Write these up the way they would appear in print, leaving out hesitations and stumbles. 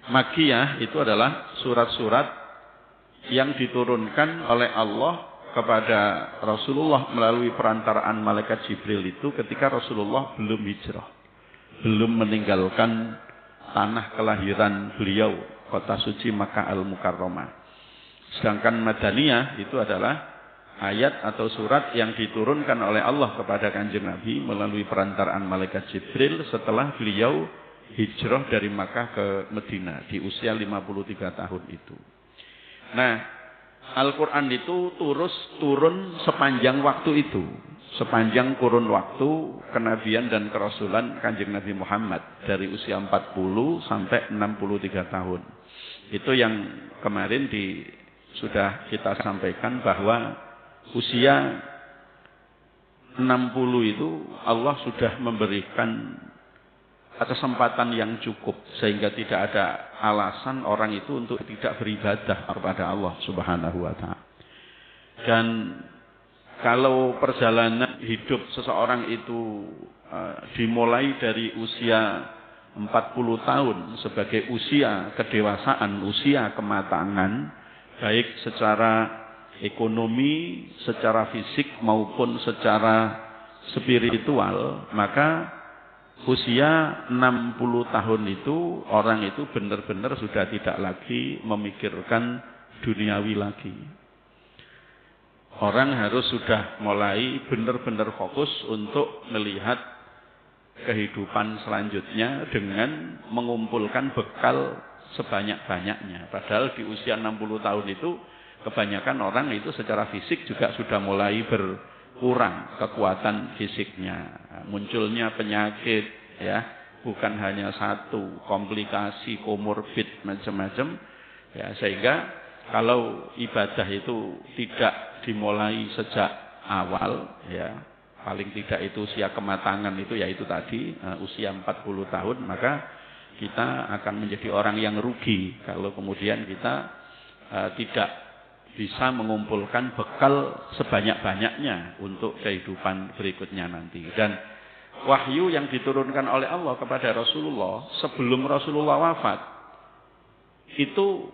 Makkiyah itu adalah surat-surat yang diturunkan oleh Allah kepada Rasulullah melalui perantaraan malaikat Jibril itu ketika Rasulullah belum hijrah, belum meninggalkan tanah kelahiran beliau, kota suci Makkah Al-Mukarramah. Sedangkan Madaniyah itu adalah ayat atau surat yang diturunkan oleh Allah kepada Kanjeng Nabi melalui perantaraan malaikat Jibril setelah beliau hijrah dari Makkah ke Medina di usia 53 tahun itu. Nah, Al-Quran itu turun sepanjang waktu itu, sepanjang kurun waktu kenabian dan kerasulan Kanjeng Nabi Muhammad dari usia 40 sampai 63 tahun. Itu yang kemarin sudah kita sampaikan bahwa usia 60 itu Allah sudah memberikan kesempatan yang cukup sehingga tidak ada alasan orang itu untuk tidak beribadah kepada Allah Subhanahu wa taala. Dan kalau perjalanan hidup seseorang itu dimulai dari usia 40 tahun sebagai usia kedewasaan, usia kematangan, baik secara ekonomi, secara fisik maupun secara spiritual, maka usia 60 tahun itu orang itu benar-benar sudah tidak lagi memikirkan duniawi lagi. Orang harus sudah mulai benar-benar fokus untuk melihat kehidupan selanjutnya dengan mengumpulkan bekal sebanyak-banyaknya. Padahal di usia 60 tahun itu kebanyakan orang itu secara fisik juga sudah mulai berkurang kekuatan fisiknya. Munculnya penyakit, ya, bukan hanya satu, komplikasi, komorbid, macam-macam, ya, sehingga kalau ibadah itu tidak dimulai sejak awal, ya, paling tidak itu usia kematangan itu yaitu tadi usia 40 tahun, maka kita akan menjadi orang yang rugi kalau kemudian kita tidak bisa mengumpulkan bekal sebanyak-banyaknya untuk kehidupan berikutnya nanti. Dan wahyu yang diturunkan oleh Allah kepada Rasulullah sebelum Rasulullah wafat itu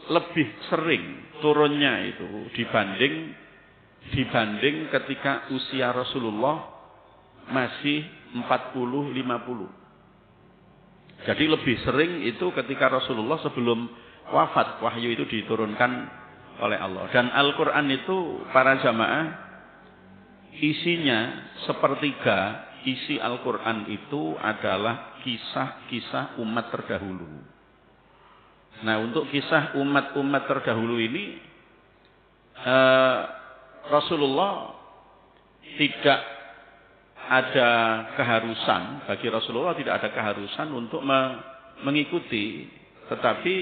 lebih sering turunnya itu dibanding ketika usia Rasulullah masih 40-50. Jadi lebih sering itu ketika Rasulullah sebelum wafat wahyu itu diturunkan oleh Allah. Dan Al-Quran itu para jamaah isinya sepertiga isi Al-Quran itu adalah kisah-kisah umat terdahulu. Nah, untuk kisah umat-umat terdahulu ini Rasulullah tidak ada keharusan, bagi Rasulullah tidak ada keharusan untuk mengikuti, tetapi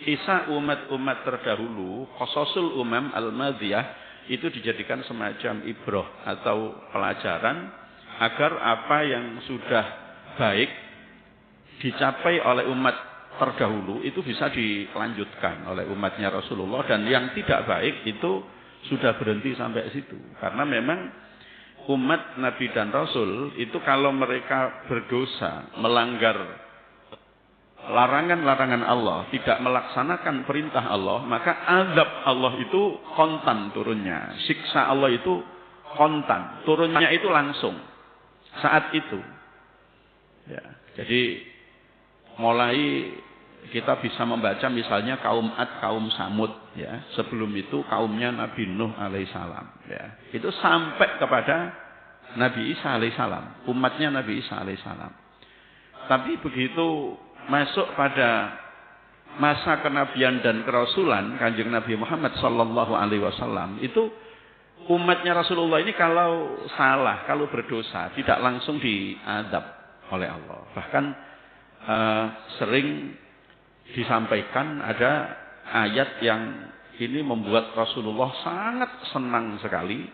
kisah umat-umat terdahulu, qasasul umam al-madiyah, itu dijadikan semacam ibrah atau pelajaran agar apa yang sudah baik dicapai oleh umat terdahulu itu bisa dilanjutkan oleh umatnya Rasulullah, dan yang tidak baik itu sudah berhenti sampai situ. Karena memang umat Nabi dan Rasul itu kalau mereka berdosa, melanggar larangan-larangan Allah, tidak melaksanakan perintah Allah, maka azab Allah itu kontan turunnya. Siksa Allah itu kontan, turunnya itu langsung saat itu. Ya, jadi mulai kita bisa membaca misalnya kaum Ad, kaum Samud, ya. Sebelum itu kaumnya Nabi Nuh alaihissalam, ya. Itu sampai kepada Nabi Isa alaihissalam, umatnya Nabi Isa alaihissalam. Tapi begitu masuk pada masa kenabian dan kerasulan Kanjeng Nabi Muhammad sallallahu alaihi wasallam, itu umatnya Rasulullah ini kalau salah, kalau berdosa tidak langsung diadab oleh Allah. Bahkan sering disampaikan ada ayat yang ini membuat Rasulullah sangat senang sekali,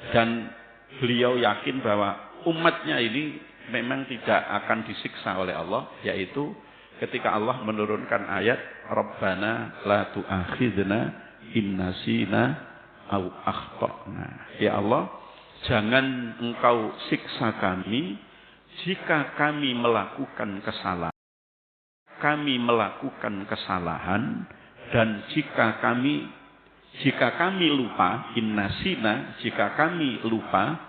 dan beliau yakin bahwa umatnya ini memang tidak akan disiksa oleh Allah, yaitu ketika Allah menurunkan ayat Rabbana la tu'akhidna in nasina au akhtana. Ya Allah, jangan engkau siksa kami jika kami melakukan kesalahan. kami melakukan kesalahan dan jika kami lupa, innasina, jika kami lupa,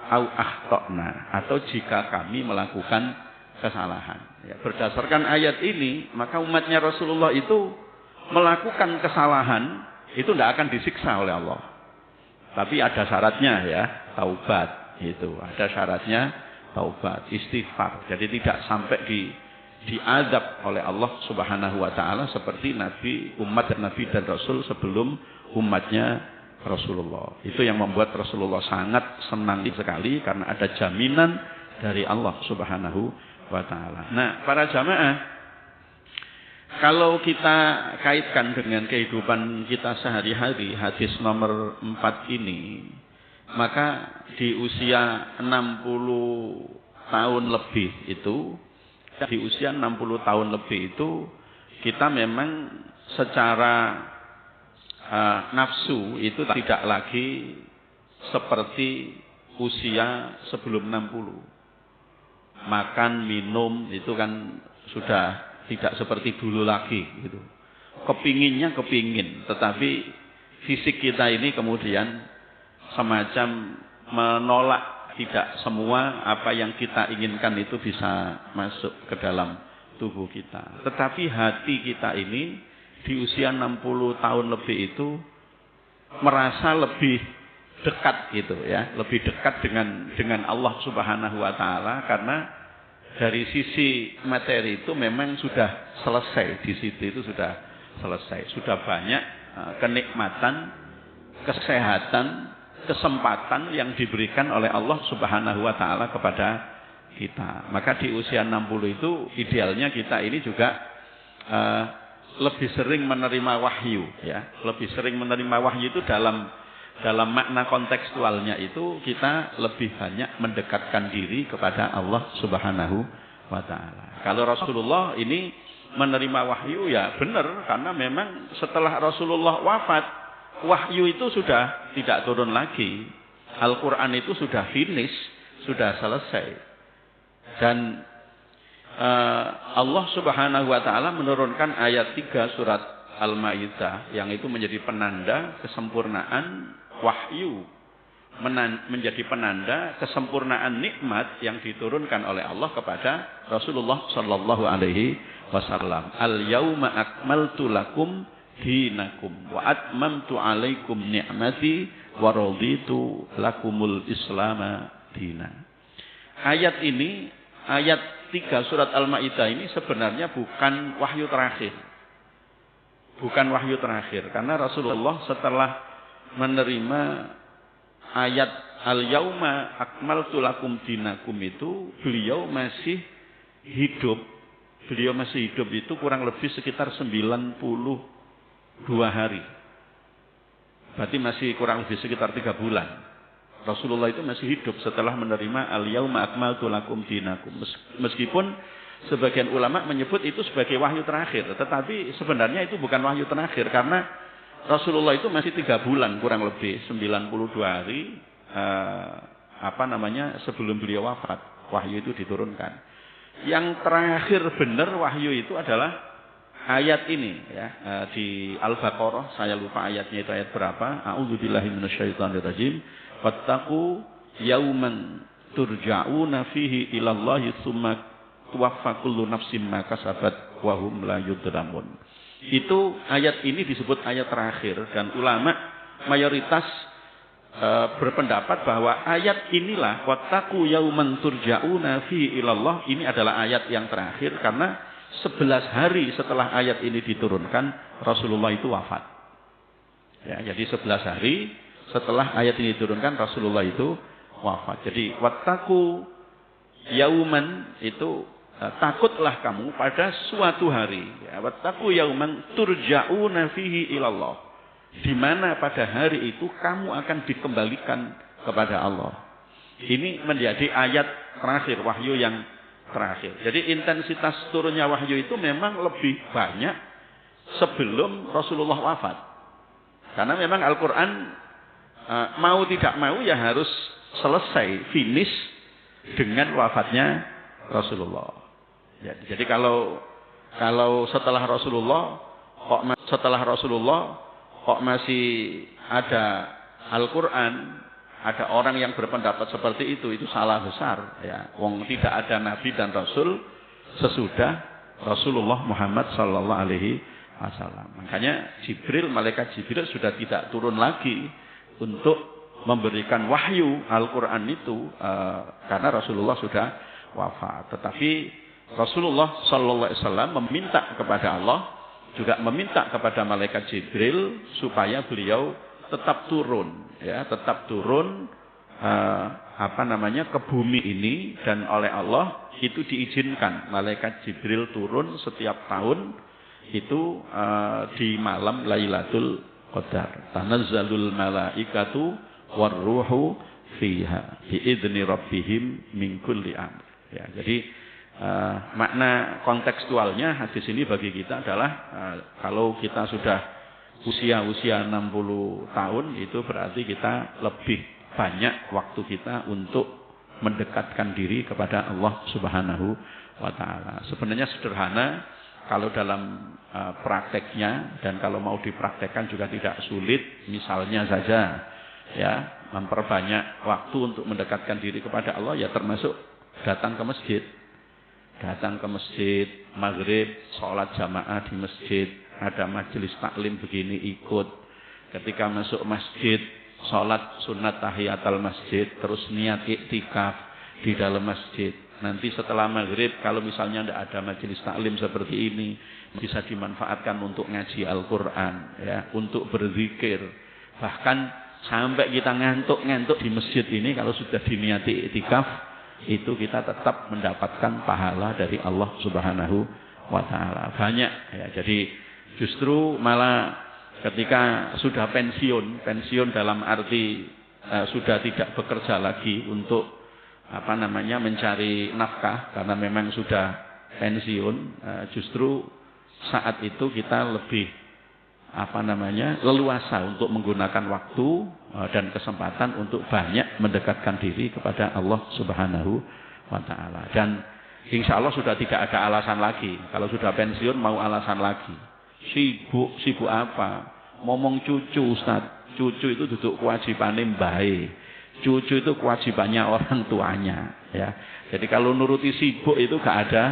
au akhtana, atau jika kami melakukan kesalahan. Ya, berdasarkan ayat ini, maka umatnya Rasulullah itu melakukan kesalahan, itu tidak akan disiksa oleh Allah. Tapi ada syaratnya ya, taubat. Itu ada syaratnya taubat, istighfar. Jadi tidak sampai diazab oleh Allah Subhanahu wa taala seperti umat Nabi dan Rasul sebelum umatnya Rasulullah. Itu yang membuat Rasulullah sangat senang sekali karena ada jaminan dari Allah Subhanahu wa taala. Nah, para jamaah, kalau kita kaitkan dengan kehidupan kita sehari-hari, hadis nomor 4 ini, maka di usia 60 tahun lebih itu, kita memang secara nafsu itu tidak lagi seperti usia sebelum 60. Makan, minum itu kan sudah tidak seperti dulu lagi gitu. Kepinginnya kepingin, tetapi fisik kita ini kemudian semacam menolak, tidak semua apa yang kita inginkan itu bisa masuk ke dalam tubuh kita. Tetapi hati kita ini di usia 60 tahun lebih itu merasa lebih dekat gitu ya, lebih dekat dengan Allah Subhanahu wa taala, karena dari sisi materi itu memang sudah selesai, di situ itu sudah selesai, sudah banyak kenikmatan, kesehatan, kesempatan yang diberikan oleh Allah Subhanahu wa taala kepada kita. Maka di usia 60 itu idealnya kita ini juga lebih sering menerima wahyu ya. Lebih sering menerima wahyu itu dalam makna kontekstualnya itu kita lebih banyak mendekatkan diri kepada Allah Subhanahu wa taala. Kalau Rasulullah ini menerima wahyu ya benar, karena memang setelah Rasulullah wafat, wahyu itu sudah tidak turun lagi. Al-Quran itu sudah finish, sudah selesai. Dan Allah Subhanahu wa taala menurunkan ayat 3 surat Al-Maidah yang itu menjadi penanda kesempurnaan wahyu, menjadi penanda kesempurnaan nikmat yang diturunkan oleh Allah kepada Rasulullah sallallahu alaihi wasallam. Al-yauma akmaltu lakum dinakum wa atmamtu alaikum ni'mati wa raditu lakumul islama dina. Ayat ini, ayat 3 surat Al-Maidah ini sebenarnya bukan wahyu terakhir. Bukan wahyu terakhir, karena Rasulullah setelah menerima ayat al-yauma akmaltu lakum dinakum itu, beliau masih hidup. Beliau masih hidup itu kurang lebih sekitar 92 hari. Berarti masih kurang lebih sekitar 3 bulan. Rasulullah itu masih hidup setelah menerima al-yauma akmaltu lakum dinakum. Meskipun sebagian ulama menyebut itu sebagai wahyu terakhir, tetapi sebenarnya itu bukan wahyu terakhir, karena Rasulullah itu masih 3 bulan kurang lebih 92 hari sebelum beliau wafat, wahyu itu diturunkan. Yang terakhir benar wahyu itu adalah ayat ini ya, di Al-Baqarah, saya lupa ayatnya itu ayat berapa. A'udzubillahi minasyaitonirrajim. Wattaqu yauman turja'una fihi ilallahi tsumma tuwaffa kullu nafsin ma kasabat wa hum la yudlamun. Itu ayat ini disebut ayat terakhir, dan ulama mayoritas berpendapat bahwa ayat inilah wattaqu yauman turja'una fihi ilallah, ini adalah ayat yang terakhir, karena 11 hari setelah ayat ini diturunkan Rasulullah itu wafat. Ya, jadi 11 hari setelah ayat ini diturunkan Rasulullah itu wafat. Jadi wattaqu yauman itu takutlah kamu pada suatu hari. Ya, wattaqu yauman turja'una fihi ilallah. Di mana pada hari itu kamu akan dikembalikan kepada Allah. Ini menjadi ayat terakhir, wahyu yang terakhir. Jadi intensitas turunnya wahyu itu memang lebih banyak sebelum Rasulullah wafat. Karena memang Al-Quran mau tidak mau ya harus selesai, finish dengan wafatnya Rasulullah. Ya, jadi kalau Kalau setelah Rasulullah kok masih ada Al-Qur'an, ada orang yang berpendapat seperti itu salah besar ya. Wong tidak ada nabi dan rasul sesudah Rasulullah Muhammad sallallahu alaihi wasallam. Makanya malaikat Jibril sudah tidak turun lagi untuk memberikan wahyu Al-Qur'an itu karena Rasulullah sudah wafat. Tetapi Rasulullah sallallahu alaihi wasallam meminta kepada Allah, juga meminta kepada malaikat Jibril supaya beliau tetap turun ke bumi ini, dan oleh Allah itu diizinkan malaikat Jibril turun setiap tahun itu di malam Lailatul Qadar. Tanazzalul malaikatu warruhu fiha biidzni rabbihim min kulli amr. Ya, jadi makna kontekstualnya hadis ini bagi kita adalah kalau kita sudah usia 60 tahun itu berarti kita lebih banyak waktu kita untuk mendekatkan diri kepada Allah Subhanahu wa taala. Sebenarnya sederhana kalau dalam prakteknya, dan kalau mau dipraktekkan juga tidak sulit. Misalnya saja ya, memperbanyak waktu untuk mendekatkan diri kepada Allah ya termasuk datang ke masjid. Datang ke masjid, maghrib, sholat jamaah di masjid, ada majelis taklim begini ikut. Ketika masuk masjid, sholat sunat tahiyatul masjid, terus niat iktikaf di dalam masjid. Nanti setelah maghrib, kalau misalnya tidak ada majelis taklim seperti ini, bisa dimanfaatkan untuk ngaji Al-Quran, ya, untuk berzikir. Bahkan sampai kita ngantuk-ngantuk di masjid ini, kalau sudah diniati iktikaf, itu kita tetap mendapatkan pahala dari Allah Subhanahu wa taala. Banyak ya. Jadi justru malah ketika sudah pensiun dalam arti sudah tidak bekerja lagi untuk mencari nafkah karena memang sudah pensiun, justru saat itu kita lebih leluasa untuk menggunakan waktu dan kesempatan untuk banyak mendekatkan diri kepada Allah Subhanahu wa taala. Dan insya Allah sudah tidak ada alasan lagi. Kalau sudah pensiun mau alasan lagi. Sibuk apa? Ngomong cucu, Ustaz. Cucu itu duduk kewajibannya mbahe. Cucu itu kewajibannya orang tuanya, ya. Jadi kalau nuruti sibuk itu gak ada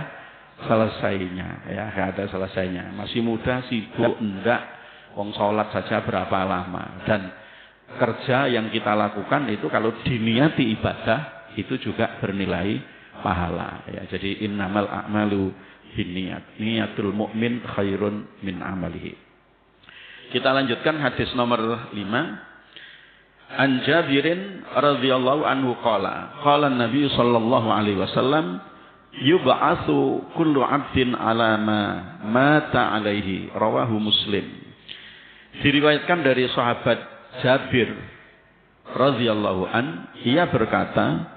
selesainya, ya, gak ada selesainya. Masih muda sibuk enggak. Wong sholat saja berapa lama, dan kerja yang kita lakukan itu kalau diniati ibadah itu juga bernilai pahala, ya. Jadi innamal a'malu binniyat, niyatul mu'min khairun min amalihi. Kita lanjutkan hadis nomor 5. An Jabirin radhiyallahu anhu qala Nabi sallallahu alaihi wasallam yub'atsu kullu 'abdin 'ala ma mata 'alaihi, rawahu Muslim. Diriwayatkan dari sahabat Jabir radhiyallahu an, ia berkata,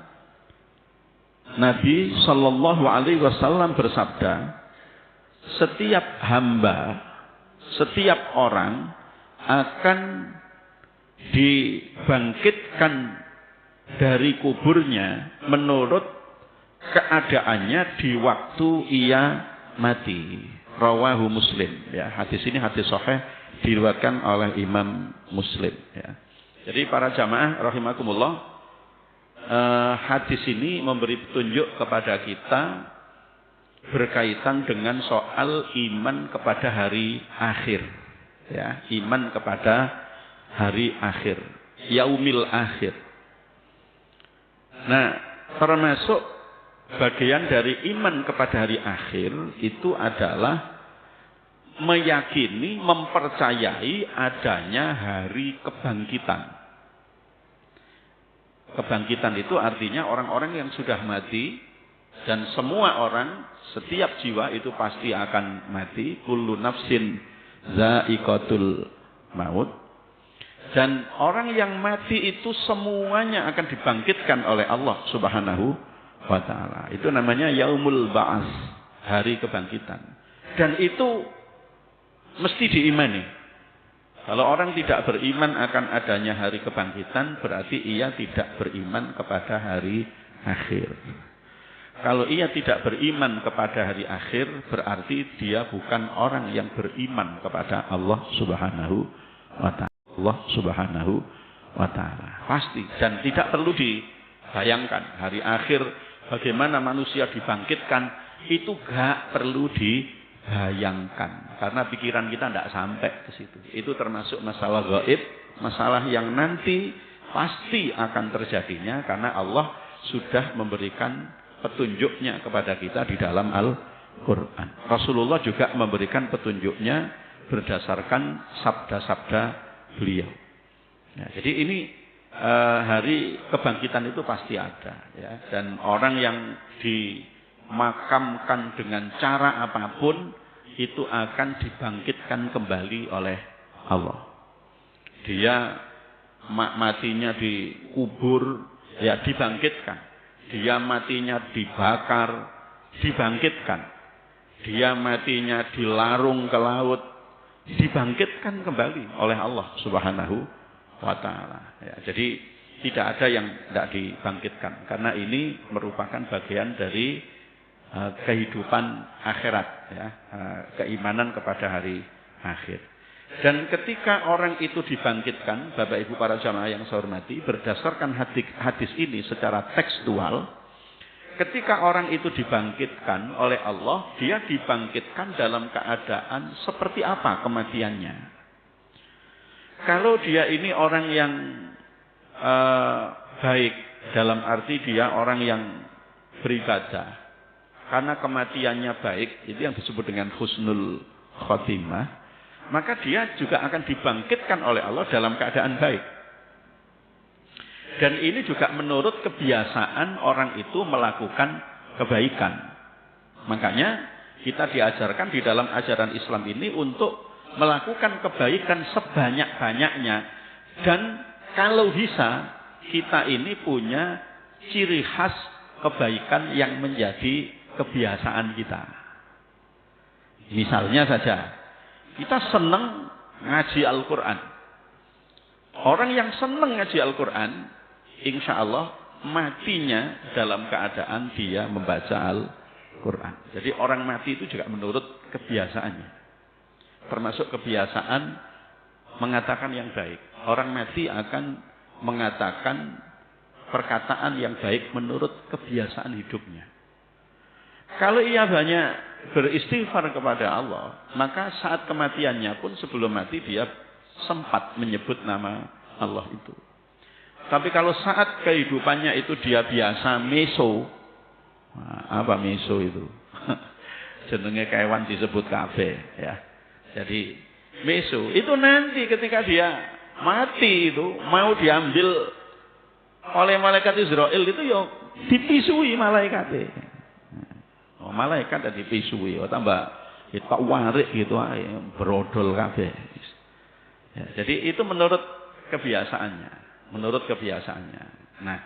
Nabi sallallahu alaihi wasallam bersabda, setiap hamba, setiap orang akan dibangkitkan dari kuburnya menurut keadaannya di waktu ia mati. Rawahu Muslim. Ya, hadis ini hadis sahih, diriwayatkan oleh Imam Muslim, ya. Jadi para jamaah rahimakumullah, hadis ini memberi petunjuk kepada kita berkaitan dengan soal iman kepada hari akhir, ya, iman kepada hari akhir, yaumil akhir. Nah, termasuk bagian dari iman kepada hari akhir itu adalah meyakini, mempercayai adanya hari kebangkitan. Kebangkitan itu artinya orang-orang yang sudah mati, dan semua orang, setiap jiwa itu pasti akan mati. Kullu nafsin za'iqatul maut. Dan orang yang mati itu semuanya akan dibangkitkan oleh Allah Subhanahu wa ta'ala. Itu namanya yaumul ba'as, hari kebangkitan. Dan itu mesti diimani. Kalau orang tidak beriman akan adanya hari kebangkitan, berarti ia tidak beriman kepada hari akhir. Kalau ia tidak beriman kepada hari akhir, berarti dia bukan orang yang beriman kepada Allah Subhanahu wa ta'ala. Allah Subhanahu wa ta'ala. Pasti. Dan tidak perlu dibayangkan. Hari akhir, bagaimana manusia dibangkitkan, itu gak perlu dibayangkan. Karena pikiran kita tidak sampai ke situ. Itu termasuk masalah gaib, masalah yang nanti pasti akan terjadinya, karena Allah sudah memberikan petunjuknya kepada kita di dalam Al-Quran. Rasulullah juga memberikan petunjuknya berdasarkan sabda-sabda beliau. Ya, jadi ini hari kebangkitan itu pasti ada. Ya. Dan orang yang dimakamkan dengan cara apapun, itu akan dibangkitkan kembali oleh Allah. Dia matinya dikubur, ya dibangkitkan. Dia matinya dibakar, dibangkitkan. Dia matinya dilarung ke laut, dibangkitkan kembali oleh Allah Subhanahu wa ta'ala. Ya, jadi tidak ada yang tidak dibangkitkan. Karena ini merupakan bagian dari kehidupan akhirat. Ya, keimanan kepada hari akhir. Dan ketika orang itu dibangkitkan, Bapak Ibu para jamaah yang saya hormati, berdasarkan hadis ini secara tekstual, ketika orang itu dibangkitkan oleh Allah, dia dibangkitkan dalam keadaan seperti apa kematiannya. Kalau dia ini orang yang baik, dalam arti dia orang yang beribadah, karena kematiannya baik, itu yang disebut dengan husnul khotimah, maka dia juga akan dibangkitkan oleh Allah dalam keadaan baik. Dan ini juga menurut kebiasaan orang itu melakukan kebaikan. Makanya kita diajarkan di dalam ajaran Islam ini untuk melakukan kebaikan sebanyak-banyaknya. Dan kalau bisa, kita ini punya ciri khas kebaikan yang menjadi kebiasaan kita. Misalnya saja, kita senang ngaji Al-Quran. Orang yang senang ngaji Al-Quran, insya Allah matinya dalam keadaan dia membaca Al-Quran. Jadi orang mati itu juga menurut kebiasaannya. Termasuk kebiasaan mengatakan yang baik. Orang mati akan mengatakan perkataan yang baik menurut kebiasaan hidupnya. Kalau ia banyak beristighfar kepada Allah, maka saat kematiannya pun sebelum mati dia sempat menyebut nama Allah itu. Tapi kalau saat kehidupannya itu dia biasa meso, apa meso itu? Jenenge kewan disebut kabeh, ya. Jadi meso itu nanti ketika dia mati itu mau diambil oleh malaikat Israel itu ya dipisui malaikatnya. Oh, malaikat ada dipisui, tambah kita warik gitu, berodol kabeh. Ya, jadi itu menurut kebiasaannya, Nah,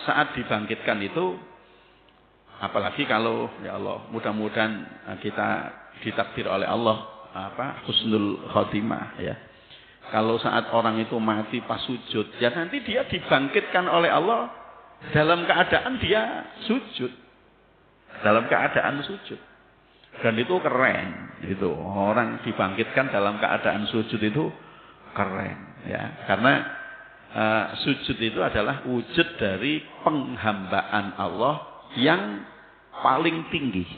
saat dibangkitkan itu, apalagi kalau ya Allah, mudah-mudahan kita ditakdir oleh Allah husnul khotimah, ya. Kalau saat orang itu mati pas sujud, ya nanti dia dibangkitkan oleh Allah dalam keadaan dia sujud. Dalam keadaan sujud. Dan itu keren. Itu orang dibangkitkan dalam keadaan sujud itu keren. Ya. Karena sujud itu adalah wujud dari penghambaan Allah yang paling tinggi.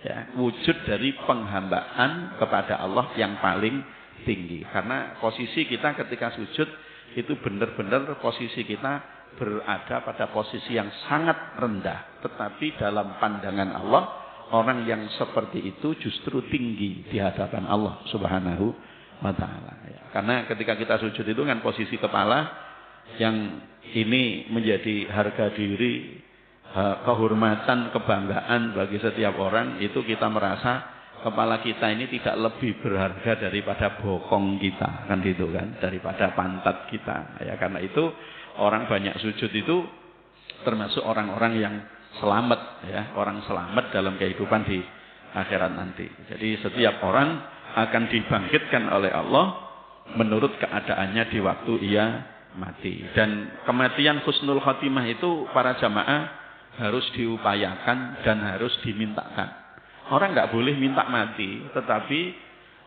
Ya. Wujud dari penghambaan kepada Allah yang paling tinggi. Karena posisi kita ketika sujud itu benar-benar posisi kita berada pada posisi yang sangat rendah. Tetapi dalam pandangan Allah, orang yang seperti itu justru tinggi di hadapan Allah Subhanahu wa ta'ala. Ya. Karena ketika kita sujud itu kan posisi kepala yang ini menjadi harga diri, kehormatan, kebanggaan bagi setiap orang. Itu kita merasa kepala kita ini tidak lebih berharga daripada bokong kita, kan gitu kan, daripada pantat kita. Ya, karena itu orang banyak sujud itu termasuk orang-orang yang selamat, ya, orang selamat dalam kehidupan di akhirat nanti. Jadi setiap orang akan dibangkitkan oleh Allah menurut keadaannya di waktu ia mati. Dan kematian husnul khotimah itu para jamaah harus diupayakan dan harus dimintakan. Orang nggak boleh minta mati, tetapi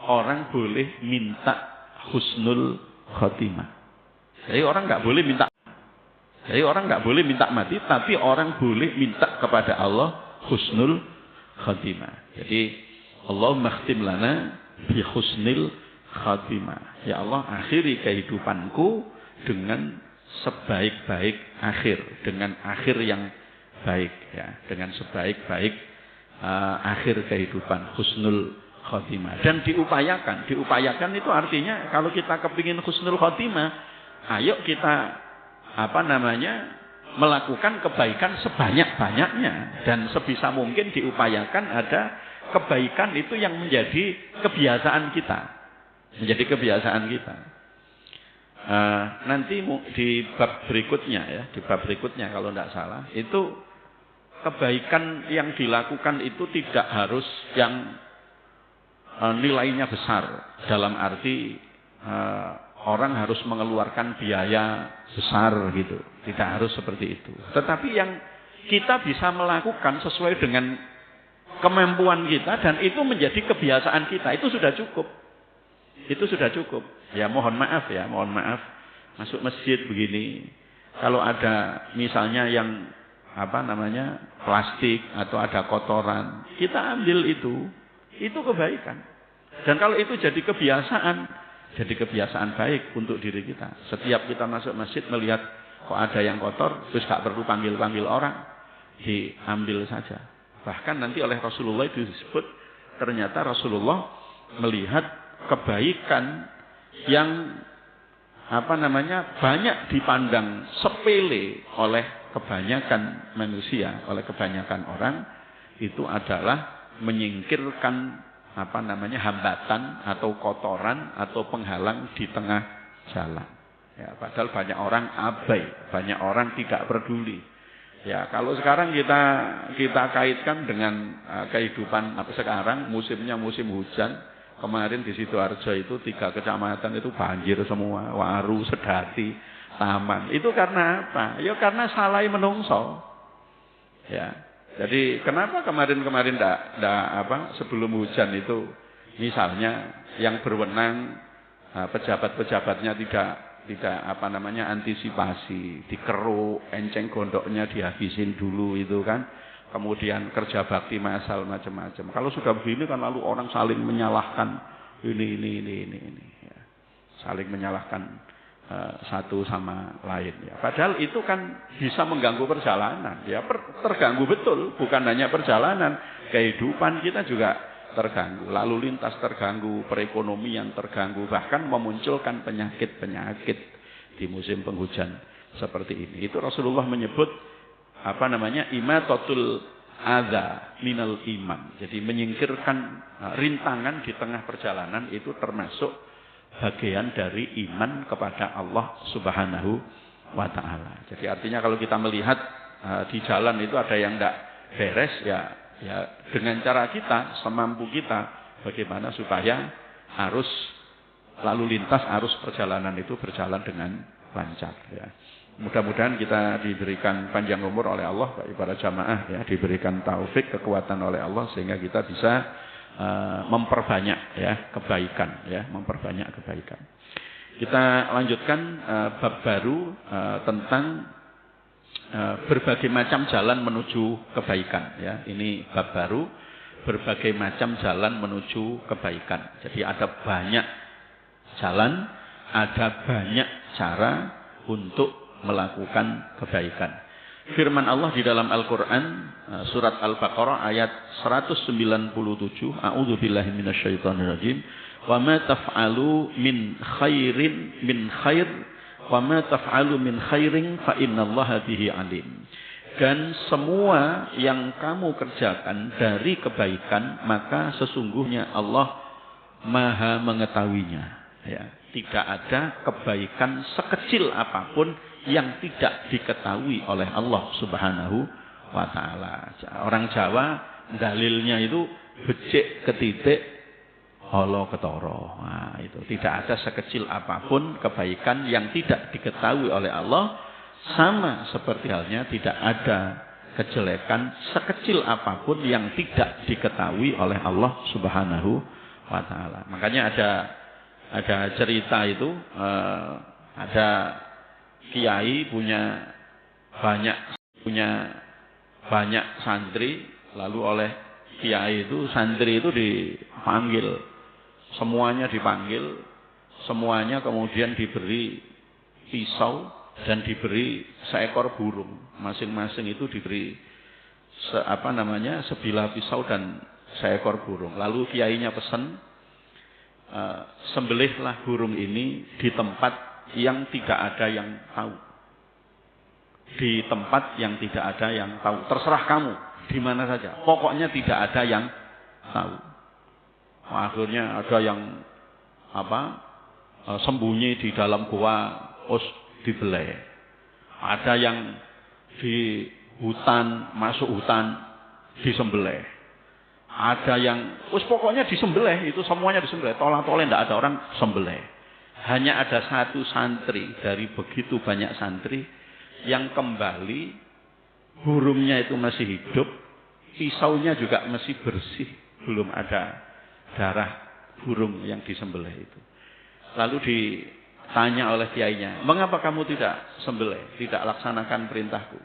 orang boleh minta husnul khotimah. Jadi orang nggak boleh minta mati, tapi orang boleh minta kepada Allah husnul khotimah. Jadi Allahumma khtim lana bi husnil khotimah. Ya Allah, akhiri kehidupanku dengan sebaik-baik akhir, dengan akhir yang baik, ya, dengan sebaik-baik akhir kehidupan, husnul khotimah. Dan diupayakan itu artinya kalau kita kepingin husnul khotimah, ayo kita melakukan kebaikan sebanyak-banyaknya, dan sebisa mungkin diupayakan ada kebaikan itu yang menjadi kebiasaan kita, nanti di bab berikutnya kalau tidak salah, itu kebaikan yang dilakukan itu tidak harus yang nilainya besar, dalam arti orang harus mengeluarkan biaya besar gitu, tidak harus seperti itu. Tetapi yang kita bisa melakukan sesuai dengan kemampuan kita dan itu menjadi kebiasaan kita, itu sudah cukup. Ya mohon maaf, masuk masjid begini, kalau ada misalnya yang plastik atau ada kotoran, kita ambil itu kebaikan. Dan kalau itu jadi kebiasaan baik untuk diri kita. Setiap kita masuk masjid melihat kok ada yang kotor, terus gak perlu panggil orang, diambil saja. Bahkan nanti oleh Rasulullah itu disebut, ternyata Rasulullah melihat kebaikan yang banyak dipandang sepele oleh kebanyakan manusia, oleh kebanyakan orang, itu adalah menyingkirkan hambatan atau kotoran atau penghalang di tengah jalan. Ya, padahal banyak orang abai, banyak orang tidak peduli. Ya, kalau sekarang kita kaitkan dengan kehidupan sekarang, musimnya musim hujan. Kemarin di Sidoarjo itu 3 kecamatan itu banjir semua, Waru, Sedati, Taman. Itu karena apa? Ya karena salai menungso. Ya. Jadi kenapa kemarin sebelum hujan itu misalnya yang berwenang pejabat-pejabatnya tidak antisipasi, dikeruk, enceng gondoknya dihabisin dulu itu kan. Kemudian kerja bakti massal macam-macam. Kalau sudah begini kan lalu orang saling menyalahkan ini. Ya. Saling menyalahkan satu sama lain. Ya. Padahal itu kan bisa mengganggu perjalanan. Ya, terganggu betul. Bukan hanya perjalanan, kehidupan kita juga terganggu. Lalu lintas terganggu, perekonomian terganggu, bahkan memunculkan penyakit-penyakit di musim penghujan seperti ini. Itu Rasulullah menyebut imatatul adza minal iman. Jadi menyingkirkan rintangan di tengah perjalanan itu termasuk bagian dari iman kepada Allah Subhanahu wa taala. Jadi artinya kalau kita melihat di jalan itu ada yang tidak beres, ya dengan cara kita, semampu kita, bagaimana supaya arus lalu lintas, arus perjalanan itu berjalan dengan lancar, ya. Mudah-mudahan kita diberikan panjang umur oleh Allah, bagi para jamaah, ya, diberikan taufik, kekuatan oleh Allah sehingga kita bisa memperbanyak kebaikan. Kita lanjutkan bab baru tentang berbagai macam jalan menuju kebaikan. Ya, ini bab baru, berbagai macam jalan menuju kebaikan. Jadi ada banyak jalan, ada banyak cara untuk melakukan kebaikan. Firman Allah di dalam Al-Quran, surat Al-Baqarah ayat 197, A'udzubillahi minasyaitonirrajim, wa ma taf'alu min khair wa ma taf'alu min khairin fa innallaha bihi alim. Dan semua yang kamu kerjakan dari kebaikan, maka sesungguhnya Allah Maha mengetahuinya. Ya, tidak ada kebaikan sekecil apapun yang tidak diketahui oleh Allah Subhanahu wa taala. Orang Jawa dalilnya itu becik ketitik holo ketoro. Nah, itu tidak ada sekecil apapun kebaikan yang tidak diketahui oleh Allah, sama seperti halnya tidak ada kejelekan sekecil apapun yang tidak diketahui oleh Allah Subhanahu wa taala. Makanya ada cerita itu, ada kiai punya banyak santri, lalu oleh kiai itu santri itu dipanggil, semuanya dipanggil, semuanya kemudian diberi pisau dan diberi seekor burung, masing-masing itu diberi sebilah pisau dan seekor burung. Lalu kiainya pesan, sembelihlah burung ini di tempat yang tidak ada yang tahu. Di tempat yang tidak ada yang tahu. Terserah kamu, di mana saja. Pokoknya tidak ada yang tahu. Akhirnya ada yang sembunyi di dalam gua, dibelai. Ada yang di hutan, masuk hutan, disembelih. Ada yang, pokoknya disembelih, itu semuanya disembelih. Tolah-toleh tidak ada orang sembelih. Hanya ada satu santri dari begitu banyak santri yang kembali, burungnya itu masih hidup, pisaunya juga masih bersih, belum ada darah burung yang disembelih itu. Lalu ditanya oleh kiainya, mengapa kamu tidak sembelih, tidak laksanakan perintahku?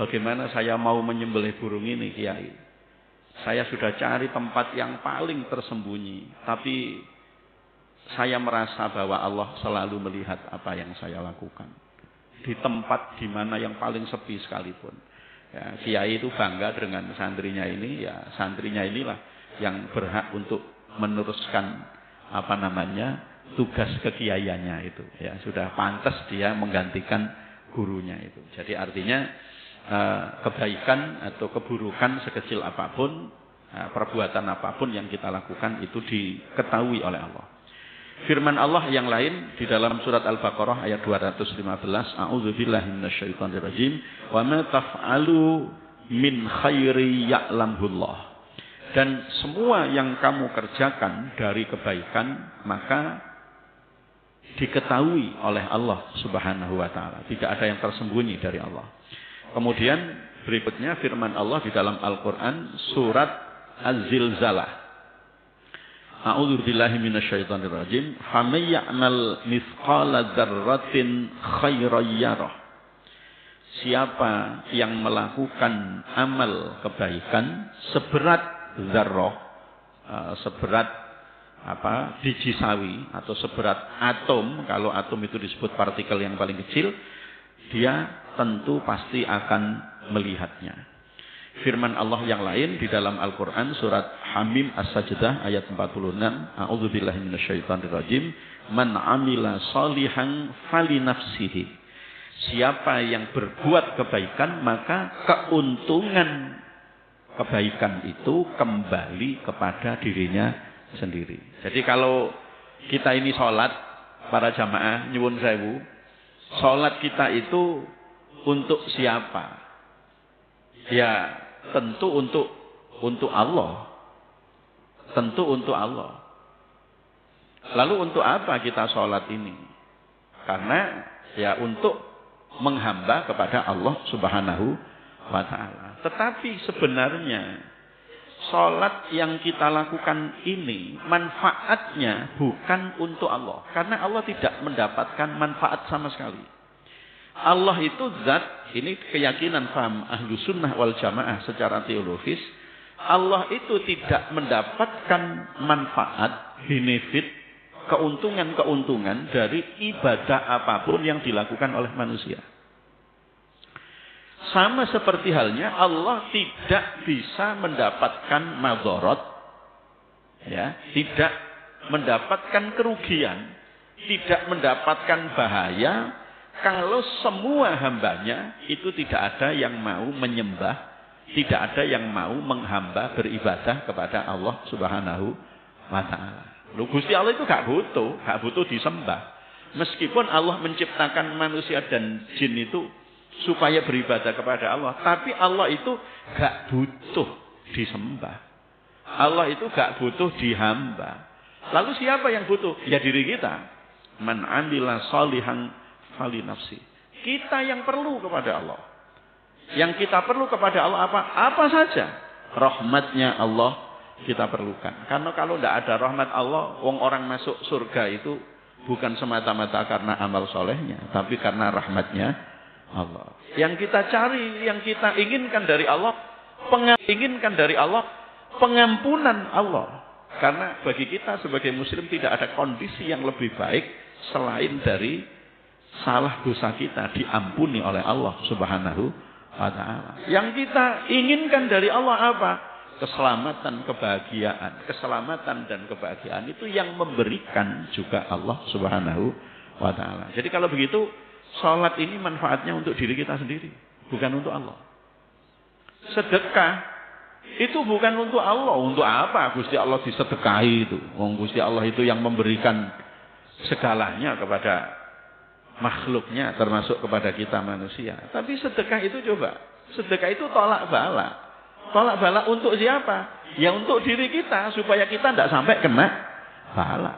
Bagaimana saya mau menyembelih burung ini, kiai? Saya sudah cari tempat yang paling tersembunyi, tapi saya merasa bahwa Allah selalu melihat apa yang saya lakukan. Di tempat di mana yang paling sepi sekalipun. Ya, kiai itu bangga dengan santrinya ini, ya santrinya inilah yang berhak untuk meneruskan tugas kekiaiannya itu. Ya, sudah pantas dia menggantikan gurunya itu. Jadi artinya kebaikan atau keburukan sekecil apapun, perbuatan apapun yang kita lakukan itu diketahui oleh Allah. Firman Allah yang lain di dalam surat Al-Baqarah ayat 215, A'udzubillahi minasyaitonirrajim, wa ma taf'alu min khairi ya'lamhullah. Dan semua yang kamu kerjakan dari kebaikan maka diketahui oleh Allah Subhanahu wa taala. Tidak ada yang tersembunyi dari Allah. Kemudian berikutnya firman Allah di dalam Al-Qur'an surat Az-Zilzalah. A'udzubillahi minasyaitonirrajim. Faman ya'mal mithqala dzarratin khairan yarah. Siapa yang melakukan amal kebaikan seberat zarrah, seberat biji sawi atau seberat atom, kalau atom itu disebut partikel yang paling kecil, dia tentu pasti akan melihatnya. Firman Allah yang lain di dalam Al-Quran surat Hamim As-Sajdah ayat 46, A'udzubillahi minasyaitonirrajim, man amila shalihan falinafsihi. Siapa yang berbuat kebaikan maka keuntungan kebaikan itu kembali kepada dirinya sendiri. Jadi kalau kita ini sholat, para jamaah nyuwun sewu, sholat kita itu untuk siapa? Ya tentu untuk Allah. Tentu untuk Allah. Lalu untuk apa kita sholat ini? Karena ya untuk menghamba kepada Allah Subhanahu wa ta'ala. Tetapi sebenarnya sholat yang kita lakukan ini manfaatnya bukan untuk Allah. Karena Allah tidak mendapatkan manfaat sama sekali. Allah itu zat, ini keyakinan faham ahlu sunnah wal jamaah secara teologis. Allah itu tidak mendapatkan manfaat, benefit, keuntungan-keuntungan dari ibadah apapun yang dilakukan oleh manusia. Sama seperti halnya Allah tidak bisa mendapatkan madharat, ya, tidak mendapatkan kerugian, tidak mendapatkan bahaya kalau semua hambanya itu tidak ada yang mau menyembah, tidak ada yang mau menghamba beribadah kepada Allah Subhanahu wa ta'ala. Loh, Gusti Allah itu gak butuh disembah. Meskipun Allah menciptakan manusia dan jin itu supaya beribadah kepada Allah, tapi Allah itu gak butuh disembah. Allah itu gak butuh dihamba. Lalu siapa yang butuh? Ya diri kita. Man amila shalihan fali nafsi. Kita yang perlu kepada Allah. Yang kita perlu kepada Allah apa? Apa saja. Rahmatnya Allah kita perlukan. Karena kalau tidak ada rahmat Allah, orang masuk surga itu bukan semata-mata karena amal solehnya, tapi karena rahmatnya Allah. Yang kita cari, yang kita inginkan dari Allah, pengampunan Allah. Karena bagi kita sebagai muslim tidak ada kondisi yang lebih baik selain dari salah dosa kita diampuni oleh Allah Subhanahu wa ta'ala. Yang kita inginkan dari Allah apa? Keselamatan, kebahagiaan. Keselamatan dan kebahagiaan itu yang memberikan juga Allah Subhanahu wa ta'ala. Jadi kalau begitu, sholat ini manfaatnya untuk diri kita sendiri, bukan untuk Allah. Sedekah itu bukan untuk Allah. Untuk apa Gusti Allah disedekahi itu? Gusti Allah itu yang memberikan segalanya kepada makhluknya, termasuk kepada kita manusia. Tapi sedekah itu coba, sedekah itu tolak bala. Tolak bala untuk siapa? Ya untuk diri kita, supaya kita tidak sampai kena bala.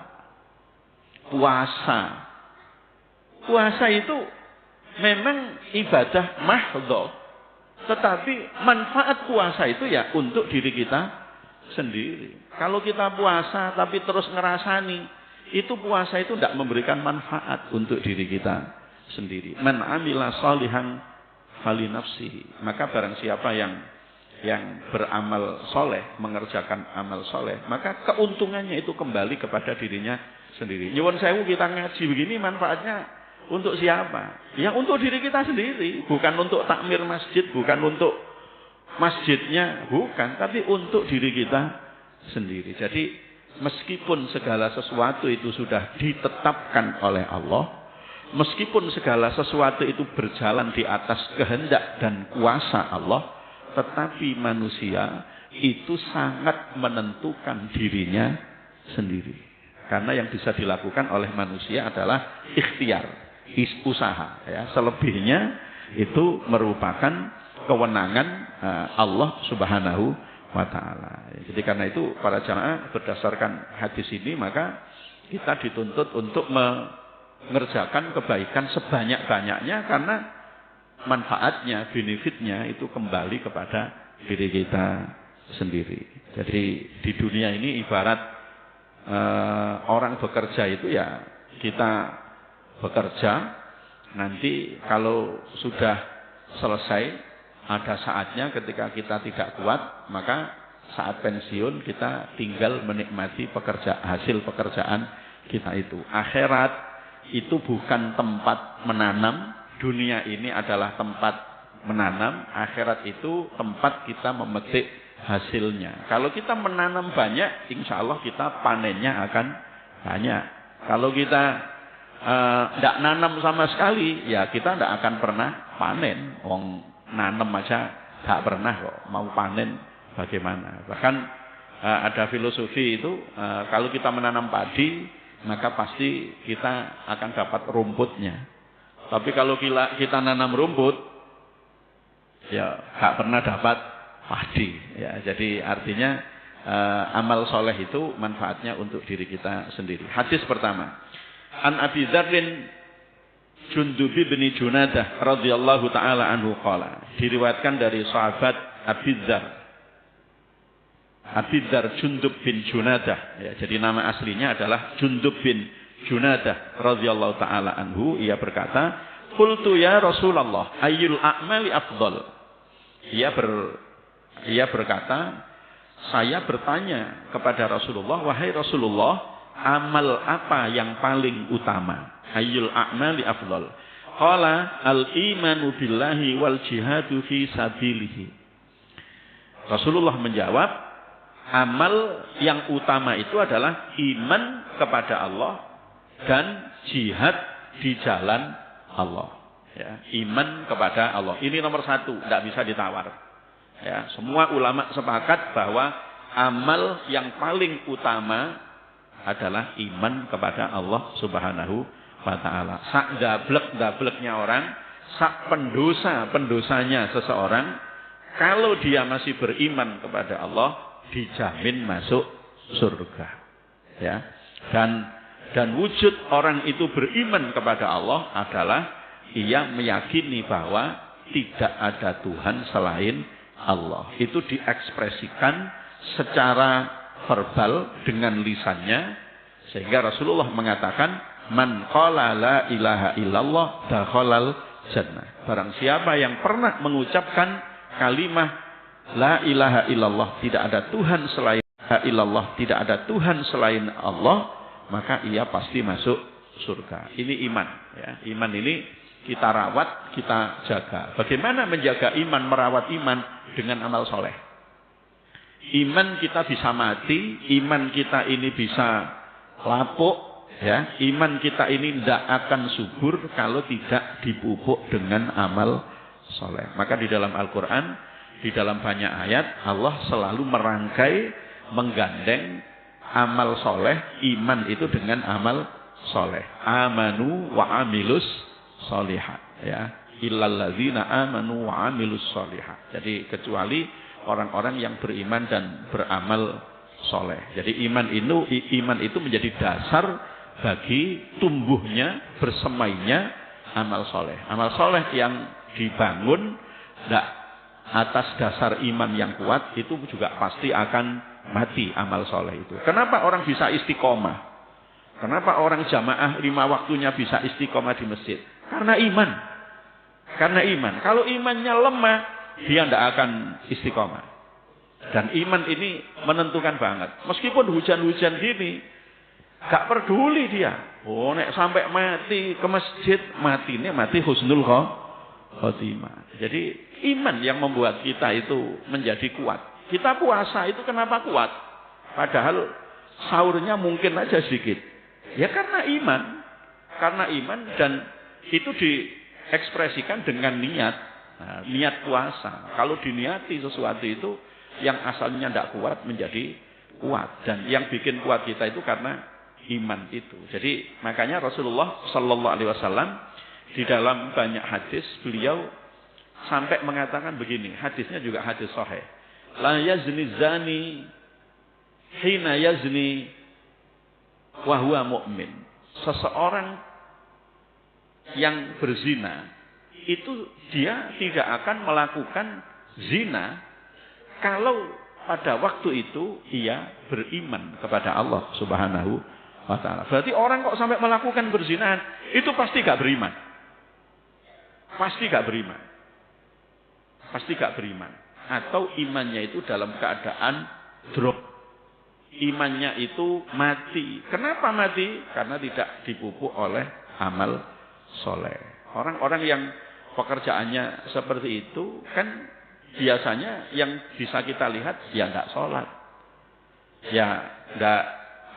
Puasa itu memang ibadah mahdhah, tetapi manfaat puasa itu ya untuk diri kita sendiri. Kalau kita puasa tapi terus ngerasani, itu puasa itu tidak memberikan manfaat untuk diri kita sendiri. Man amila shalihan fali nafsihi. Maka barang siapa yang beramal soleh, mengerjakan amal soleh, maka keuntungannya itu kembali kepada dirinya sendiri. Nyuwun sewu, kita ngaji begini manfaatnya untuk siapa? Ya untuk diri kita sendiri, bukan untuk takmir masjid, bukan untuk masjidnya, bukan, tapi untuk diri kita sendiri. Jadi meskipun segala sesuatu itu sudah ditetapkan oleh Allah, meskipun segala sesuatu itu berjalan di atas kehendak dan kuasa Allah, tetapi manusia itu sangat menentukan dirinya sendiri. Karena yang bisa dilakukan oleh manusia adalah ikhtiar, usaha. Ya. Selebihnya itu merupakan kewenangan Allah Subhanahu wa ta'ala. Jadi karena itu para jamaah berdasarkan hadis ini, maka kita dituntut untuk mengerjakan kebaikan sebanyak-banyaknya, karena manfaatnya, benefitnya itu kembali kepada diri kita sendiri. Jadi di dunia ini ibarat orang bekerja itu ya, kita bekerja, nanti kalau sudah selesai, ada saatnya ketika kita tidak kuat, maka saat pensiun kita tinggal menikmati hasil pekerjaan kita itu. Akhirat itu bukan tempat menanam. Dunia ini adalah tempat menanam, akhirat itu tempat kita memetik hasilnya. Kalau kita menanam banyak, insya Allah kita panennya akan banyak. Kalau kita tidak nanam sama sekali, ya kita tidak akan pernah panen. Nanam aja tidak pernah kok, mau panen bagaimana. Bahkan ada filosofi itu, kalau kita menanam padi, maka pasti kita akan dapat rumputnya. Tapi kalau kita nanam rumput, ya gak pernah dapat padi. Ya, jadi artinya amal soleh itu manfaatnya untuk diri kita sendiri. Hadis pertama, An Abi Dzarrin Jundub bin Junadah radhiyallahu taala anhu qala. Diriwayatkan dari sahabat Abi Dzar Jundub bin Junadah. Ya, jadi nama aslinya adalah Jundub bin Junadah radhiyallahu taala anhu. Ia berkata, "Qultu ya Rasulullah, ayyul a'mali afdal?" Ia berkata, saya bertanya kepada Rasulullah, "Wahai Rasulullah, amal apa yang paling utama? Ayyul a'mali afdal?" Qala, "Al-imanu billahi wal jihadu fi sabilihi." Rasulullah menjawab, amal yang utama itu adalah iman kepada Allah dan jihad di jalan Allah. Ya, iman kepada Allah. Ini nomor satu, tidak bisa ditawar. Ya, semua ulama sepakat bahwa amal yang paling utama adalah iman kepada Allah Subhanahu wa ta'ala. Sak dablek-dableknya orang, sak pendosa-pendosanya seseorang, kalau dia masih beriman kepada Allah, dijamin masuk surga. Ya. Dan wujud orang itu beriman kepada Allah adalah ia meyakini bahwa tidak ada Tuhan selain Allah. Itu diekspresikan secara verbal dengan lisannya, sehingga Rasulullah mengatakan, man qala la ilaha illallah dakhalal jannah. Barang siapa yang pernah mengucapkan kalimat la ilaha illallah, tidak ada Tuhan selain illallah, tidak ada Tuhan selain Allah, maka ia pasti masuk surga. Ini iman, ya. Iman ini kita rawat, kita jaga. Bagaimana menjaga iman, merawat iman? Dengan amal soleh. Iman kita bisa mati, iman kita ini bisa lapuk, ya. Iman kita ini tidak akan subur kalau tidak dipupuk dengan amal soleh. Maka di dalam Al-Quran, di dalam banyak ayat, Allah selalu merangkai, menggandeng amal soleh, iman itu dengan amal soleh. Amanu wa amilus solihat, ya. Illalladzina amanu wa amilus solihat. Jadi kecuali orang-orang yang beriman dan beramal soleh. Jadi iman itu menjadi dasar bagi tumbuhnya, bersemainya amal soleh. Amal soleh yang dibangun atas dasar iman yang kuat itu juga pasti akan mati amal soleh itu. Kenapa orang bisa istiqomah? Kenapa orang jamaah 5 waktunya bisa istiqomah di masjid? Karena iman. Karena iman. Kalau imannya lemah, dia tidak akan istiqomah. Dan iman ini menentukan banget. Meskipun hujan-hujan gini, gak peduli dia. Oh, nek sampai mati ke masjid, mati husnul khotimah. Jadi iman yang membuat kita itu menjadi kuat. Kita puasa itu kenapa kuat? Padahal sahurnya mungkin aja sedikit. Ya karena iman. Karena iman, dan itu diekspresikan dengan niat. Nah, niat puasa. Kalau diniati sesuatu itu, yang asalnya tidak kuat menjadi kuat. Dan yang bikin kuat kita itu karena iman itu. Jadi makanya Rasulullah Sallallahu Alaihi Wasallam di dalam banyak hadis beliau sampai mengatakan begini. Hadisnya juga hadis sahih. La yazni zani hina yazni wa huwa mu'min. Seseorang yang berzina itu dia tidak akan melakukan zina kalau pada waktu itu ia beriman kepada Allah Subhanahu wa ta'ala. Berarti orang kok sampai melakukan perzinahan itu pasti gak beriman. Pasti gak beriman. Pasti gak beriman. Atau imannya itu dalam keadaan drop. Imannya itu mati. Kenapa mati? Karena tidak dipupuk oleh amal soleh. Orang-orang yang pekerjaannya seperti itu kan biasanya yang bisa kita lihat ya tidak sholat, ya tidak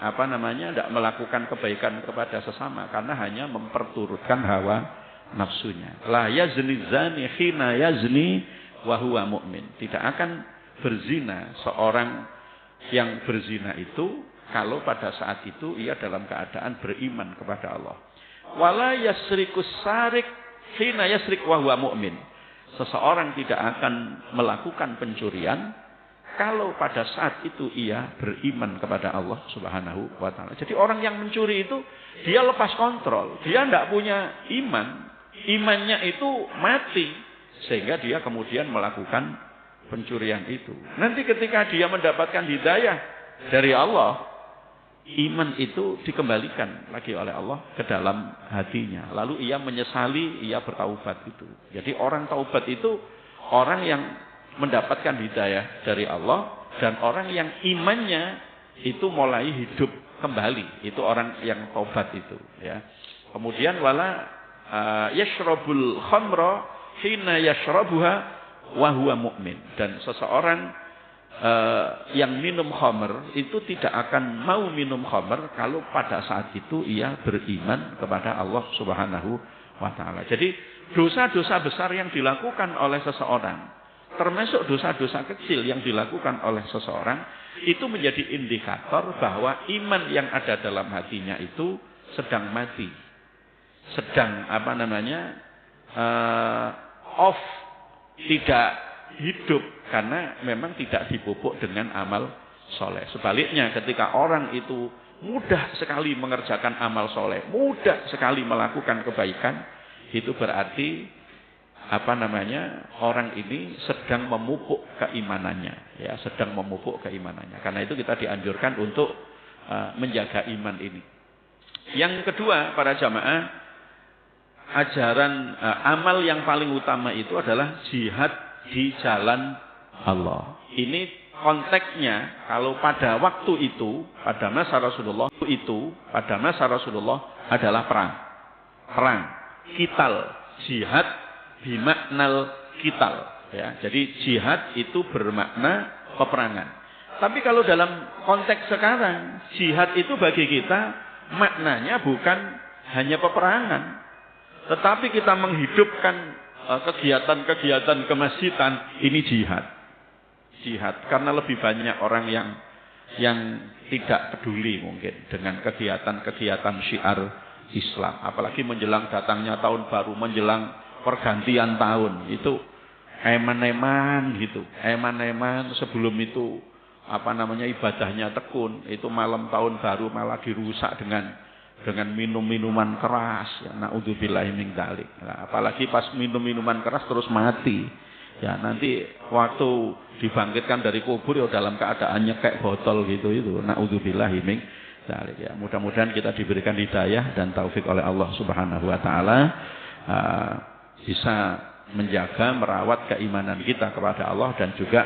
tidak melakukan kebaikan kepada sesama karena hanya memperturutkan hawa nafsunya. La yazni zani hina yazni wa huwa mu'min. Tidak akan berzina seorang yang berzina itu kalau pada saat itu ia dalam keadaan beriman kepada Allah. Wala yasrikus sarik hina yasrik wa huwa mu'min. Seseorang tidak akan melakukan pencurian kalau pada saat itu ia beriman kepada Allah Subhanahu wa ta'ala. Jadi orang yang mencuri itu dia lepas kontrol, dia tidak punya iman, imannya itu mati sehingga dia kemudian melakukan pencurian itu. Nanti ketika dia mendapatkan hidayah dari Allah, iman itu dikembalikan lagi oleh Allah ke dalam hatinya. Lalu ia menyesali, ia bertaubat itu. Jadi orang taubat itu orang yang mendapatkan hidayah dari Allah dan orang yang imannya itu mulai hidup kembali. Itu orang yang taubat itu. Ya. Kemudian wala yashrabul khamra hina yashrabuha wa huwa mu'min. Dan seseorang yang minum khamr itu tidak akan mau minum khamr kalau pada saat itu ia beriman kepada Allah Subhanahu wa ta'ala. Jadi dosa-dosa besar yang dilakukan oleh seseorang, termasuk dosa-dosa kecil yang dilakukan oleh seseorang, itu menjadi indikator bahwa iman yang ada dalam hatinya itu sedang mati, sedang off, tidak hidup, karena memang tidak dipupuk dengan amal soleh. Sebaliknya ketika orang itu mudah sekali mengerjakan amal soleh, mudah sekali melakukan kebaikan, itu berarti orang ini sedang memupuk keimanannya, ya, sedang memupuk keimanannya. Karena itu kita dianjurkan untuk menjaga iman ini. Yang kedua, para jamaah, ajaran amal yang paling utama itu adalah jihad di jalan Allah. Ini konteksnya kalau pada waktu itu, pada masa Rasulullah adalah perang, kital, jihad bimaknal kital, ya. Jadi jihad itu bermakna peperangan. Tapi kalau dalam konteks sekarang, jihad itu bagi kita maknanya bukan hanya peperangan, tetapi kita menghidupkan kegiatan-kegiatan kemasjidan, ini jihad. Karena lebih banyak orang yang tidak peduli mungkin dengan kegiatan-kegiatan syiar Islam. Apalagi menjelang datangnya tahun baru, menjelang pergantian tahun, itu eman-eman gitu. Eman-eman, sebelum itu ibadahnya tekun. Itu malam tahun baru malah dirusak dengan minum-minuman keras, ya, naudzubillahi min dzalik. Nah, apalagi pas minum-minuman keras terus mati. Ya, nanti waktu dibangkitkan dari kubur ya dalam keadaan nyekek botol gitu itu. Naudzubillahi min dzalik, ya. Mudah-mudahan kita diberikan hidayah dan taufik oleh Allah Subhanahu wa taala, bisa menjaga, merawat keimanan kita kepada Allah dan juga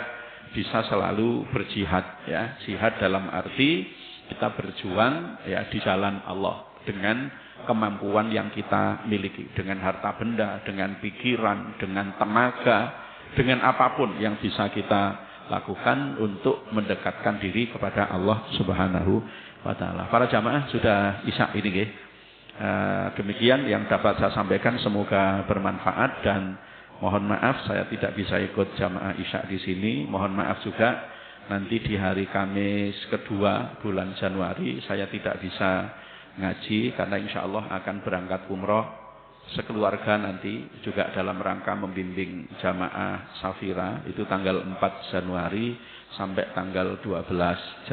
bisa selalu berjihad, ya. Jihad dalam arti kita berjuang, ya, di jalan Allah dengan kemampuan yang kita miliki, dengan harta benda, dengan pikiran, dengan tenaga, dengan apapun yang bisa kita lakukan untuk mendekatkan diri kepada Allah Subhanahu wa taala. Para jamaah, sudah Isya ini nggih. Demikian yang dapat saya sampaikan, semoga bermanfaat dan mohon maaf saya tidak bisa ikut jamaah Isya di sini. Mohon maaf juga nanti di hari Kamis kedua bulan Januari saya tidak bisa ngaji karena insya Allah akan berangkat umroh sekeluarga nanti juga dalam rangka membimbing jamaah Safira itu tanggal 4 Januari sampai tanggal 12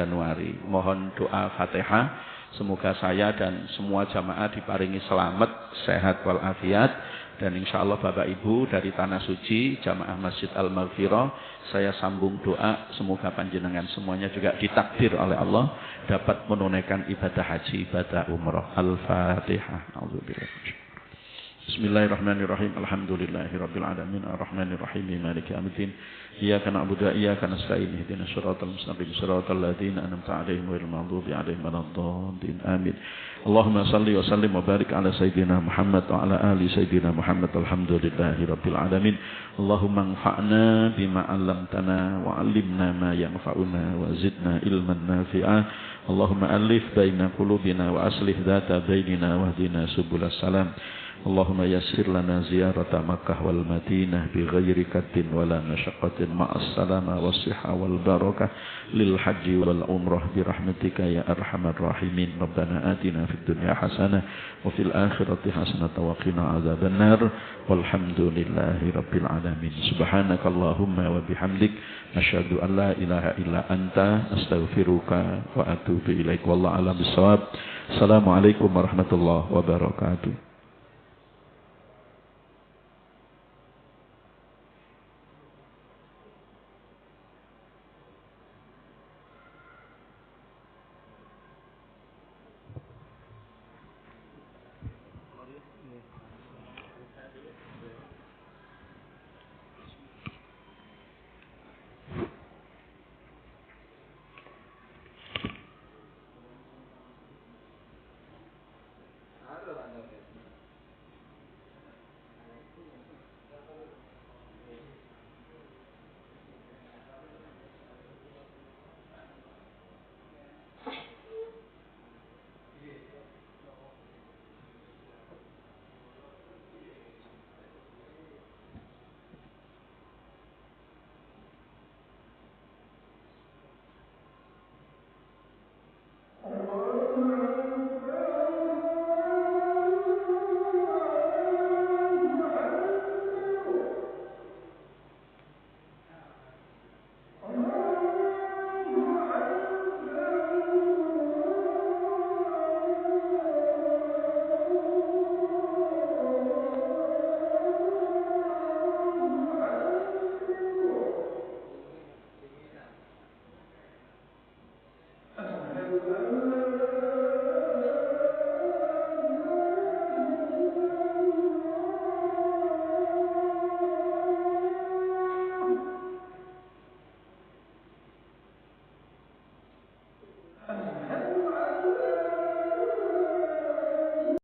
Januari. Mohon doa Fatihah. Semoga saya dan semua jamaah diparingi selamat, sehat walafiat. Dan insya Allah Bapak Ibu dari Tanah Suci, jamaah Masjid Al-Maghfirah, saya sambung doa. Semoga panjenengan semuanya juga ditakdir oleh Allah dapat menunaikan ibadah haji, ibadah umrah. Al-Fatihah. Bismillahirrahmanirrahim. Alhamdulillahirabbil alamin arrahmanir rahim maliki yaumiddin. Iyyaka na'budu wa iyyaka nasta'in ihdinas siratal mustaqim siratal ladzina an'amta 'alaihim ghairil maghdubi 'alaihim waladdallin. Amin. Allahumma shalli wa sallim wa barik ala sayyidina Muhammad wa ala ali sayyidina Muhammad. Alhamdulillahirabbil alamin. Allahumma anfa'na bima 'allamtana wa 'allimna ma yanfa'una wa zidna ilman nafi'a. Allahumma alif baina qulubina wa aslih dzata bainina wahdina subulas salam. Allahumma yassir lana ziyarata Makkah wal Madinah bi ghairi kaddin wala masyaqqatin ma'as salama was sihha wal barakah lil haji wal umrah bi rahmatika ya arhamar rahimin. Rabbana atina fid dunya hasanah wa fil akhirati hasanah wa qina adzabannar. Walhamdulillahi rabbil alamin. Subhanakallahumma wa bihamdik asyhadu an la ilaha illa anta astaghfiruka wa atubu ilaik. Wallahu a'lam bissawab. Assalamualaikum warahmatullahi wabarakatuh. Ada